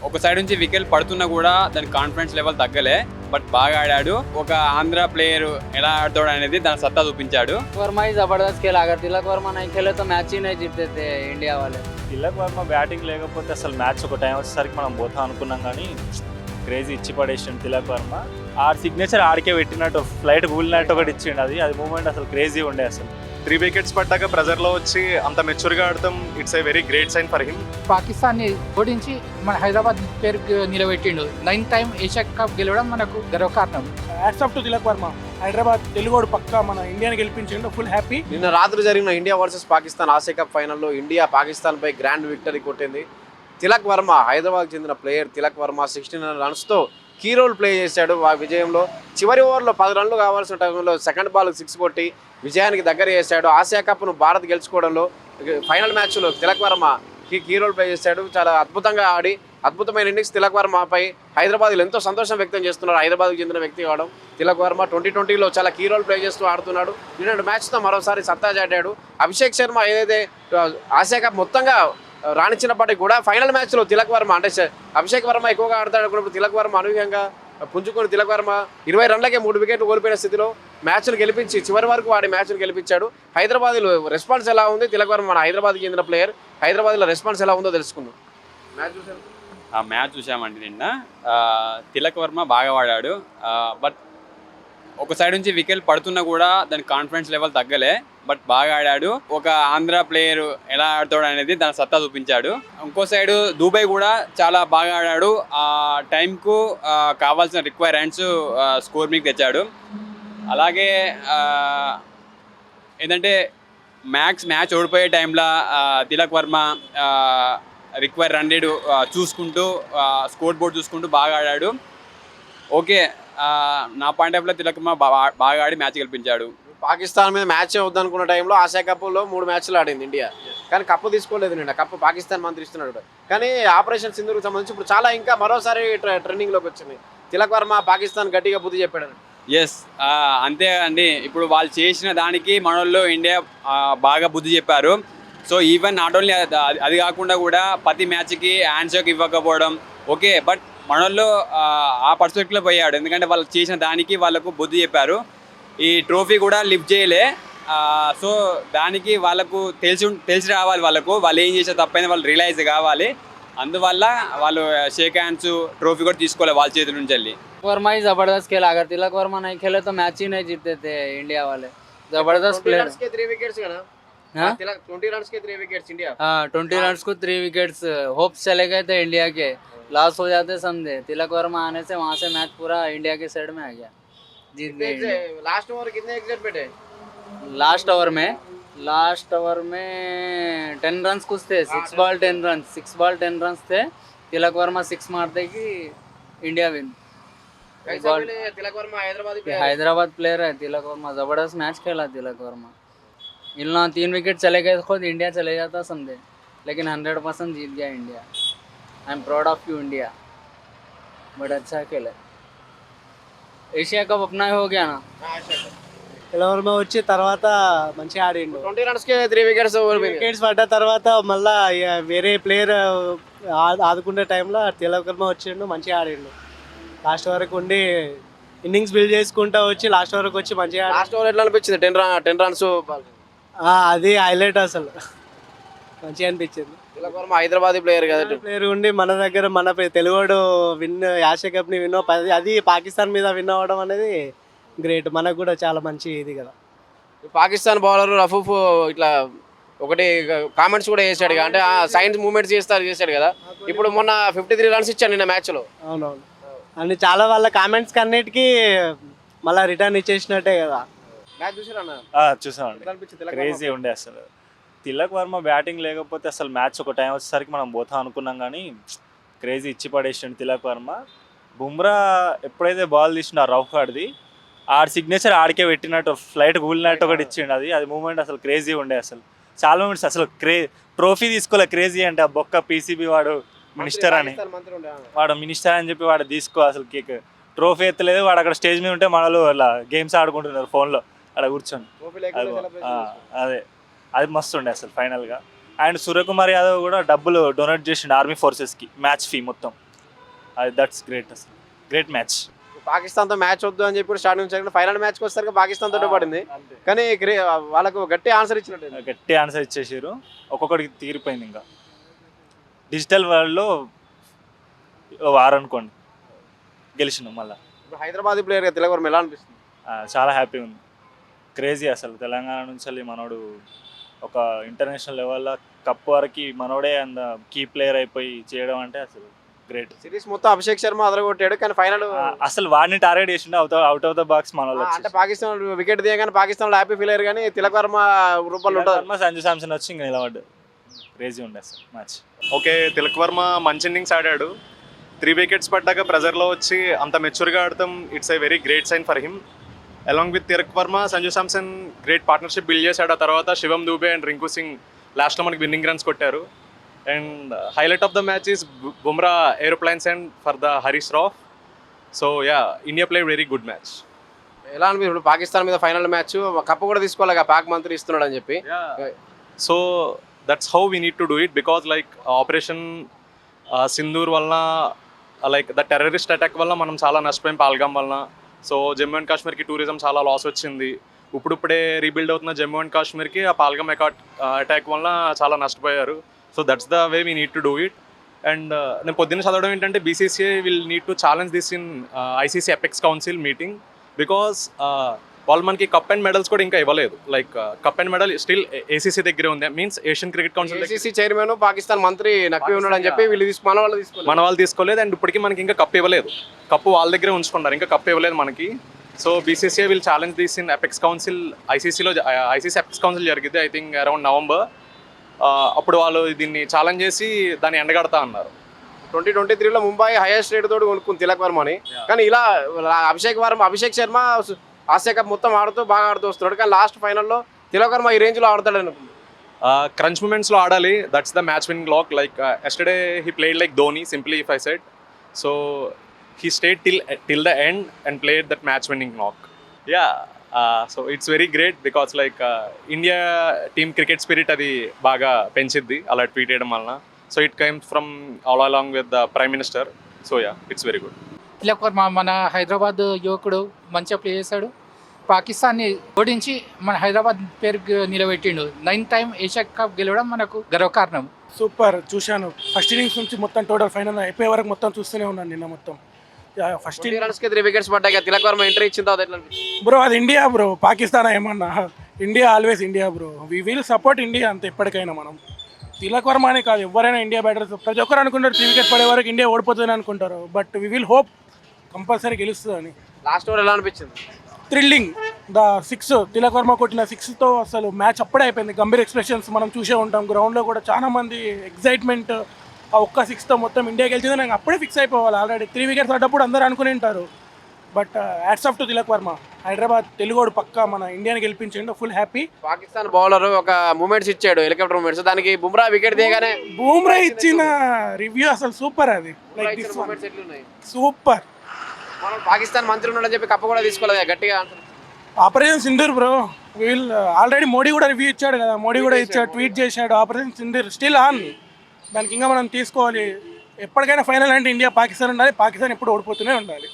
ఒక సైడ్ నుంచి వికెట్ పడుతున్నా కూడా దాని కాన్ఫిడెన్స్ లెవెల్ తగ్గలే. బట్ బాగా ఆడాడు. ఒక ఆంధ్ర ప్లేయర్ ఎలా ఆడతాడు అనేది దాని సత్తా చూపించాడు. वर्मा ही जबरदस्त खेला. अगर तिलक वर्मा नहीं खेले तो मैच ही नहीं जीतते थे इंडिया वाले. తిలక్ వర్మ బ్యాటింగ్ లేకపోతే అసలు మ్యాచ్ ఒక టైం వచ్చేసరికి మనం పోతాం అనుకున్నాం, కానీ క్రేజీ ఇచ్చి పడేసిండు తిలక్ వర్మ. ఆ సిగ్నేచర్ ఆడికే పెట్టినట్టు ఫ్లైట్ కూలినట్టు ఒకటి ఇచ్చిండు. అది మూమెంట్ అసలు క్రేజీ ఉండే. అసలు 3 వికెట్స్ పట్టాక ప్రెజర్లో వచ్చి అంత మెచ్యూర్గా ఆడటం it's a very great sign for him. పాకిస్తాన్ని ఓడించి మన హైదరాబాద్ పేరు నిలబెట్టిండు. 9th టైం ఏషియా కప్ గెలవడం మనకు గర్వకారణం. Hats off to Tilak Varma. Hyderabad తెలుగోడు పక్కా మన ఇండియాని గెలిపించిండు. Full happy. నిన్న రాత్రి జరిగిన India versus Pakistan Asia cup ఫైనల్లో ఇండియా పాకిస్తాన్పై గ్రాండ్ విక్టరీ కొట్టింది. తిలక్ వర్మ, హైదరాబాద్కి చెందిన ప్లేయర్ తిలక్ వర్మ 16 రన్స్తో కీ రోల్ ప్లే చేశాడు ఆ విజయంలో. చివరి ఓవర్లో 10 రన్లు కావాల్సిన టైంలో సెకండ్ బాల్ 6 కొట్టి విజయానికి దగ్గర చేశాడు. ఆసియా కప్ను భారత్ గెలుచుకోవడంలో ఫైనల్ మ్యాచ్లో Tilak Varma key role play చేశాడు. చాలా అద్భుతంగా ఆడి అద్భుతమైన ఇన్నింగ్స్ తిలక్ వర్మపై హైదరాబాద్లో ఎంతో సంతోషం వ్యక్తం చేస్తున్నారు. హైదరాబాద్కి చెందిన వ్యక్తి కావడం తిలక్ వర్మ 2020లో చాలా కీ రోల్ ప్లే చేస్తూ ఆడుతున్నాడు. నిన్నటి మ్యాచ్తో మరోసారి సత్తా చాటాడు. అభిషేక్ శర్మ ఏదైతే ఆసియా కప్ మొత్తంగా రాణించినప్పటికీ కూడా ఫైనల్ మ్యాచ్లో తిలక్ వర్మ అంటే అభిషేక్ వర్మ ఎక్కువగా ఆడతాడు అనుకున్నప్పుడు తిలక్ వర్మ అనూహ్యంగా పుంజుకొని తిలక్ వర్మ 20 రన్లకే 3 వికెట్లు కోల్పోయిన స్థితిలో మ్యాచ్ను గెలిపించి చివరి వరకు వాడి మ్యాచ్ను గెలిపించాడు. హైదరాబాద్లో రెస్పాన్స్ ఎలా ఉంది? తిలక్ వర్మ మన హైదరాబాద్కి చెందిన ప్లేయర్. హైదరాబాద్లో రెస్పాన్స్ ఎలా ఉందో తెలుసుకుందాం. మ్యాచ్ చూసాను. ఆ మ్యాచ్ చూసామండి నిన్న. తిలక్ వర్మ బాగా ఆడాడు. బట్ ఒక సైడ్ నుంచి వికెట్ పడుతున్నా కూడా దాని కాన్ఫిడెన్స్ లెవెల్ తగ్గలే. బట్ బాగా ఆడాడు. ఒక ఆంధ్ర ప్లేయర్ ఎలా ఆడతాడు అనేది దాని సత్తా చూపించాడు. ఇంకో సైడు దుబాయ్ కూడా చాలా బాగా ఆడాడు. ఆ టైంకు కావాల్సిన రిక్వైర్ రన్స్ స్కోర్ మీకు తెచ్చాడు. అలాగే ఏంటంటే మ్యాచ్ ఓడిపోయే టైంలో Tilak Varma require run rate చూసుకుంటూ స్కోర్ బోర్డ్ చూసుకుంటూ బాగా ఆడాడు. ఓకే, నా పాయింట్ ఆఫ్ లో తిలక్ వర్మ బాగా ఆడి మ్యాచ్ గెలిపించాడు. పాకిస్తాన్ మీద మ్యాచ్ వద్దనుకున్న టైంలో ఆసియా కప్లో 3 మ్యాచ్లు ఆడింది ఇండియా, కానీ కప్పు తీసుకోలేదు. నిన్న కప్పు పాకిస్తాన్ మంత్రిస్తున్నాడు. కానీ ఆపరేషన్ సింధూర్కి సంబంధించి ఇప్పుడు చాలా ఇంకా మరోసారి ట్రెండింగ్లోకి వచ్చింది. తిలక్ వర్మ పాకిస్తాన్ గట్టిగా బుద్ధి చెప్పాడు. ఎస్, అంతే అండి. ఇప్పుడు వాళ్ళు చేసిన దానికి మనోళ్ళు ఇండియా బాగా బుద్ధి చెప్పారు. సో ఈవెన్ నాట్ ఓన్లీ అది కాకుండా కూడా ప్రతి మ్యాచ్కి హ్యాండ్షేక్ ఇవ్వకపోవడం ఓకే, బట్ మనోళ్ళు ఆ పర్స్పెక్టివ్లో పోయాడు. ఎందుకంటే వాళ్ళు చేసిన దానికి వాళ్ళకు బుద్ధి చెప్పారు. ఈ ట్రోఫీ కూడా లిఫ్ట్ చేయలే. సో దానికి వాళ్ళకు తెలిసి రావాలి. వాళ్ళు ఏం చేసే తప్పైనా వాళ్ళు రియలైజ్ కావాలి. అందువల్ల వాళ్ళు షేక్ హ్యాండ్స్ ట్రోఫీ కూడా తీసుకోవాలి వాళ్ళ చేతుల నుంచి వెళ్ళి. वर्मा ही जबरदस्त खेला. अगर तिलक वर्मा नहीं खेले तो मैच ही नहीं जीतते थे इंडिया वाले. जबरदस्त प्लेयर. 3 विकेट्स కదా. हाँ? 20 रन्स के 3 विकेट्स इंडिया. हाँ, 20 रन्स को 3 विकेट्स. होप्स चले गए थे इंडिया के, लॉस हो जाते समझे. तिलक वर्मा आने से वहाँ से मैच पूरा इंडिया के साइड में आ गया. जीत गए. लास्ट ओवर कितने एग्जिट बैठे? लास्ट ओवर में 10 रन्स कुछ थे. 6 बॉल 10 रन्स थे. तिलक वर्मा 6 मारते कि India win. Tilak Varma Hyderabad player है. तिलक वर्मा जबरदस्त मैच खेला. तिलक वर्मा इन 3 विकेट चले गए खुद इंडिया चले जाता समझे, लेकिन 100% जीत गया India. I am proud of you India. But अच्छा खेले. एशिया कप अपना ही हो गया ना. వర్మ వచ్చి తర్వాత మంచిగా ఆడిండు. 20 రన్స్ కే 3 వికెట్స్ వికెట్స్ పడ్డ తర్వాత మళ్ళా వేరే ప్లేయర్ ఆదుకునే టైంలో తిలక్ వర్మ వచ్చిండు, మంచిగా ఆడిండు. లాస్ట్ వరకు ఉండి ఇన్నింగ్స్ బిల్డ్ చేసుకుంటా వచ్చి లాస్ట్ వరకు వచ్చి మంచిగా లాస్ట్ ఓవర్ ఎట్లా అనిపించింది? 10 రన్స్ అది హైలైట్. అసలు మంచిగా అనిపించింది. తిలక్ వర్మ హైదరాబాద్ ప్లేయర్ కదా, ప్లేయర్ ఉండి మన దగ్గర మన తెలుగుడు ఆసియా కప్ని విన్ అది పాకిస్తాన్ మీద విన్ అవ్వడం అనేది గ్రేట్. మనకు కూడా చాలా మంచి ఇది కదా. పాకిస్తాన్ బౌలర్ రఫూఫ్ ఇట్లా ఒకటి కామెంట్స్ కూడా చేశాడు కదా, అంటే సైన్స్ మూమెంట్స్ చేశాడు కదా. ఇప్పుడు మొన్న 53 రన్స్ ఇచ్చాడు నిన్న మ్యాచ్లో. అవునవును, అని చాలా వాళ్ళ కామెంట్స్ అన్నిటికీ మళ్ళీ రిటర్న్ ఇచ్చేసినట్టే కదా. మ్యాచ్ చూసారా? చూసామండి. క్రేజీ ఉండే అసలు. తిలక్ వర్మ బ్యాటింగ్ లేకపోతే అసలు మ్యాచ్ ఒక టైం వచ్చేసరికి మనం పోతాం అనుకున్నాం, కానీ క్రేజీ ఇచ్చి పడేసిండు తిలక్ వర్మ. బుమ్రా ఎప్పుడైతే బాల్ తీసిన రఫ్ ఆడిది ఆడి సిగ్నేచర్ ఆడికే పెట్టినట్టు ఫ్లైట్ కూలినట్టు ఒకటి ఇచ్చిండు. అది మూమెంట్ అసలు క్రేజీ ఉండే. అసలు చాలా మూమెంట్స్ అసలు ట్రోఫీ తీసుకోలే. క్రేజీ అంటే ఆ బొక్క పీసీబీ వాడు మినిస్టర్ అని చెప్పి వాడు తీసుకో అసలు కేక్ ట్రోఫీ ఎత్తలేదు. వాడు అక్కడ స్టేజ్ మీద ఉంటే మనలో అలా గేమ్స్ ఆడుకుంటున్నారు ఫోన్లో అక్కడ కూర్చొని. అది మస్తు ఉండే అసలు ఫైనల్గా. అండ్ సూర్యకుమార్ యాదవ్ కూడా డబ్బులు డొనేట్ చేసిండు ఆర్మీ ఫోర్సెస్కి మ్యాచ్ ఫీ మొత్తం. దట్స్ గ్రేట్ అసలు, గ్రేట్ మ్యాచ్. పాకిస్తాన్తో మ్యాచ్ వద్దు అని చెప్పి స్టార్ట్ నుంచి ఫైనల్ మ్యాచ్కి వచ్చేసరికి పాకిస్తాన్ తోటే పడింది. కానీ వాళ్ళకు గట్టి ఆన్సర్ ఇచ్చినట్టు. గట్టి ఆన్సర్ ఇచ్చేసారు, ఒక్కొక్కడికి తీరిపోయింది. ఇంకా డిజిటల్ వరల్డ్లో వారనుకోండి గెలిచినాం మళ్ళీ. ఇప్పుడు హైదరాబాద్ ప్లేయర్గా తిలక్ వర్మ ఎలా అనిపిస్తుంది? చాలా హ్యాపీ ఉంది, క్రేజీ అసలు. తెలంగాణ నుంచి వెళ్ళి మనోడు ఒక ఇంటర్నేషనల్ లెవెల్లో కప్ వరకు మనోడే అంత కీ ప్లేయర్ అయిపోయి చేయడం అంటే అసలు గ్రేట్. సిరీస్ మొత్తం అభిషేక్ శర్మ అదరగొట్టాడు, కానీ ఫైనల్ అసలు వాడిని టార్గెట్ చేసిండే అవుట్ ఆఫ్ ద బాక్స్ మన వాళ్ళు. అంటే పాకిస్తాన్ వికెట్ తీయగానే పాకిస్తాన్ హ్యాపీ ఫీల్ అయ్యారు, కానీ తిలక్ వర్మ రూపంలో ఉంటారు. సంజు శాంసన్ వచ్చి ఇంకా నిలబడ్డాడు, క్రేజీ ఉండే అసలు మ్యాచ్. ఓకే, తిలక్ వర్మ మంచి ఇన్నింగ్స్ ఆడాడు. 3 వికెట్స్ పడ్డాక ప్రెజర్లో వచ్చి అంత మెచ్యూర్గా ఆడతాం, it's a very great sign for him. Along with Tilak Varma, Sanju Samson great partnership build చేశాడు. ఆ తర్వాత శివం దూబే అండ్ రింకు సింగ్ లాస్ట్లో మనకి విన్నింగ్ రన్స్ కొట్టారు. And highlight of the match is Bumrah aeroplanes and for the Haris Rauf. So yeah, India play very good match. ఎలా అనిపిస్తుంది? ఇప్పుడు పాకిస్తాన్ మీద ఫైనల్ మ్యాచ్, కప్పు కూడా తీసుకోవాలి, పాక్ మంత్రి ఇస్తున్నాడు అని చెప్పి. So that's how we need to do it, because like operation Sindoor వలన, లైక్ ద టెర్రరిస్ట్ అటాక్ వల్ల మనం చాలా నష్టపోయాం పాల్గాం వలన. సో జమ్మూ అండ్ కాశ్మీర్కి టూరిజం చాలా లాస్ వచ్చింది. ఇప్పుడిప్పుడే రీబిల్డ్ అవుతున్న జమ్మూ అండ్ కాశ్మీర్కి ఆ పాల్గాం అటాక్ వల్ల చాలా నష్టపోయారు. So that's the way we need to do it. And నేను పొద్దున్న చదవడం ఏంటంటే BCCI will need to challenge this in ICC apex council meeting, because వాళ్ళు మనకి కప్ అండ్ మెడల్స్ కూడా ఇంకా ఇవ్వలేదు. Like cup and medal still ACC దగ్గరే ఉంది, means Asian cricket council. ACC chairman Pakistan మంత్రి నక్వీ ఉన్నాడు అని చెప్పి వీళ్ళు మన వాళ్ళు తీసుకోలేదు. అండ్ ఇప్పటికీ మనకి ఇంకా కప్ ఇవ్వలేదు, కప్పు వాళ్ళ దగ్గరే ఉంచుకున్నారు, ఇంకా కప్ ఇవ్వలేదు మనకి. So BCCI will challenge this in apex council. ICC apex council జరిగింది, ఐ థింక్ అరౌండ్ నవంబర్. అప్పుడు వాళ్ళు దీన్ని ఛాలెంజ్ చేసి దాన్ని ఎండగడతా అన్నారు. 2023లో ముంబై హైయెస్ట్ రేట్ తోటి కొనుక్కుంది తిలక్ వర్మని. కానీ ఇలా అభిషేక్ శర్మ ఆసియా కప్ మొత్తం బాగా ఆడుతూ వస్తున్నాడు, కానీ లాస్ట్ ఫైనల్లో తిలక్ వర్మ ఈ రేంజ్లో ఆడతాడు అనుకుంది. క్రంచ్ మూమెంట్స్లో ఆడాలి, that's the match winning knock. Like yesterday he played like Dhoni, simply if I said. So he stayed till the end and played that match winning knock. Yeah, so it's very great because like India team cricket spirit అది బాగా పెంచిద్ది అలా tweet చేయడం వలన. So it come from all along with the prime minister. So yeah, it's very good. Tilak Varma మన హైదరాబాద్ యువకుడు, మంచిగా play చేశాడు. పాకిస్తాన్ని ఓడించి మన హైదరాబాద్ పేరు నిలబెట్టిండు. 9th టైం ఏషియా కప్ గెలవడం మనకు గర్వకారణం. సూపర్, చూశాను ఫస్ట్ ఇన్నింగ్స్ నుంచి మొత్తం టోటల్ ఫైనల్ అయిపోయే వరకు మొత్తం చూస్తూనే ఉన్నాను నిన్న మొత్తం. ఫస్ట్ 20 రన్స్కి 3 వికెట్స్ పడ్డాక తిలక్ వర్మ ఎంట్రీ ఇచ్చిన తర్వాత ఎట్లా అనిపించింది? బ్రో అది ఇండియా బ్రో, పాకిస్తాన్ ఏమన్నా, India always India bro. We will support India అంతే ఎప్పటికైనా. మనం తిలక్ వర్మ అనే కాదు, ఎవరైనా ఇండియా బ్యాటర్స్ ప్రతి ఒక్కరు అనుకుంటారు 3 వికెట్ పడే వరకు ఇండియా ఓడిపోతుందని అనుకుంటారు, but we will hope compulsory గెలుస్తుందని. లాస్ట్ ఓవర్ ఎలా అనిపించింది? థ్రిల్లింగ్, ద 6 తిలక్ వర్మ కొట్టిన 6తో అసలు మ్యాచ్ అప్పుడే అయిపోయింది. గంభీర్ ఎక్స్ప్రెషన్స్ మనం చూసే ఉంటాం గ్రౌండ్లో కూడా, చాలా మంది ఎగ్జైట్మెంట్. ఆ ఒక్క 6తో మొత్తం ఇండియా గెలిచింది, నాకు అప్పుడే ఫిక్స్ అయిపోవాలి. ఆల్రెడీ 3 వికెట్స్ ఆడప్పుడు అందరూ అనుకుని ఉంటారు, but hats off to Tilak Varma. Hyderabad తెలుగోడు పక్కా మన ఇండియాని గెలిపించండు, ఫుల్ హ్యాపీ. పాకిస్తాన్ బౌలర్ ఒక మూమెంట్స్ ఇచ్చాడు, హెలికాప్టర్ మూమెంట్స్, దానికి బుమ్రా వికెట్ తీయగానే బూమ్రా ఇచ్చిన రివ్యూ అసలు సూపర్. అది లైక్ సూపర్. మనం పాకిస్తాన్ మంత్రి ఉన్నాడని చెప్పి కప్పు కూడా తీసుకోలేదు గట్టిగా. ఆపరేషన్ సింధూర్ బ్రో, వీళ్ళు ఆల్రెడీ మోడీ కూడా రివ్యూ ఇచ్చాడు కదా, మోడీ కూడా ఇచ్చాడు, ట్వీట్ చేశాడు. ఆపరేషన్ సింధూర్ స్టిల్ ఆన్, దానికి ఇంకా మనం తీసుకోవాలి. ఎప్పటికైనా ఫైనల్ అంటే ఇండియా పాకిస్తాన్ ఉండాలి, పాకిస్తాన్ ఎప్పుడు ఓడిపోతూనే ఉండాలి.